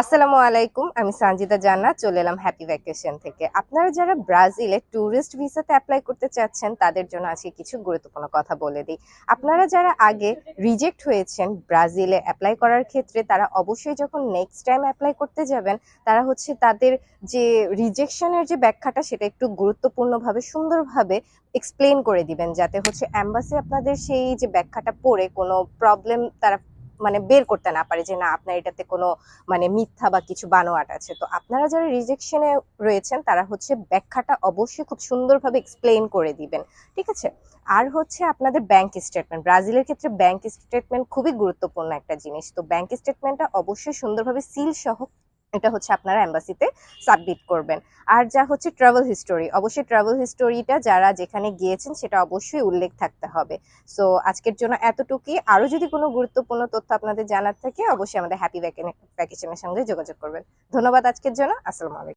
আসসালামু আলাইকুম, আমি সানজিদা জান্নাত চলে এলাম হ্যাপি ভ্যাকেশন থেকে। আপনারা যারা ব্রাজিলে ট্যুরিস্ট ভিসাতে অ্যাপ্লাই করতে চাচ্ছেন তাদের জন্য আজকে কিছু গুরুত্বপূর্ণ কথা বলে দিই। আপনারা যারা আগে রিজেক্ট হয়েছেন ব্রাজিলে অ্যাপ্লাই করার ক্ষেত্রে, তারা অবশ্যই যখন নেক্সট টাইম অ্যাপ্লাই করতে যাবেন তারা হচ্ছে তাদের যে রিজেকশনের যে ব্যাখ্যাটা সেটা একটু গুরুত্বপূর্ণভাবে সুন্দরভাবে এক্সপ্লেন করে দিবেন, যাতে হচ্ছে অ্যাম্বাসি আপনাদের সেই যে ব্যাখ্যাটা পড়ে কোনো প্রবলেম তারা বের করতে না পারে যে না আপনার এটাতে কোনো মিথ্যা বা কিছু বানোয়াট আছে। তো আপনারা যারা রিজেকশনে রয়েছেন তারা হচ্ছে ব্যাখ্যাটা অবশ্যই খুব সুন্দরভাবে এক্সপ্লেইন করে দিবেন, ঠিক আছে? আর হচ্ছে আপনাদের ব্যাংক স্টেটমেন্ট, ব্রাজিলের ক্ষেত্রে ব্যাংক স্টেটমেন্ট খুবই গুরুত্বপূর্ণ একটা জিনিস। তো ব্যাংক স্টেটমেন্টটা অবশ্যই সুন্দরভাবে সিল সহ এটা হচ্ছে আপনারা এম্বাসিতে সাবমিট করবেন। আর যা হচ্ছে ট্রাভেল হিস্টোরি, অবশ্যই ট্রাভেল হিস্টোরিটা যারা যেখানে গিয়েছেন সেটা অবশ্যই উল্লেখ থাকতে হবে। সো আজকের জন্য এতটুকুই। আরো যদি কোনো গুরুত্বপূর্ণ তথ্য আপনাদের জানার থাকে অবশ্যই আমাদের হ্যাপি ভ্যাকেশনের সঙ্গে যোগাযোগ করবেন। ধন্যবাদ আজকের জন্য। আসসালামু আলাইকুম।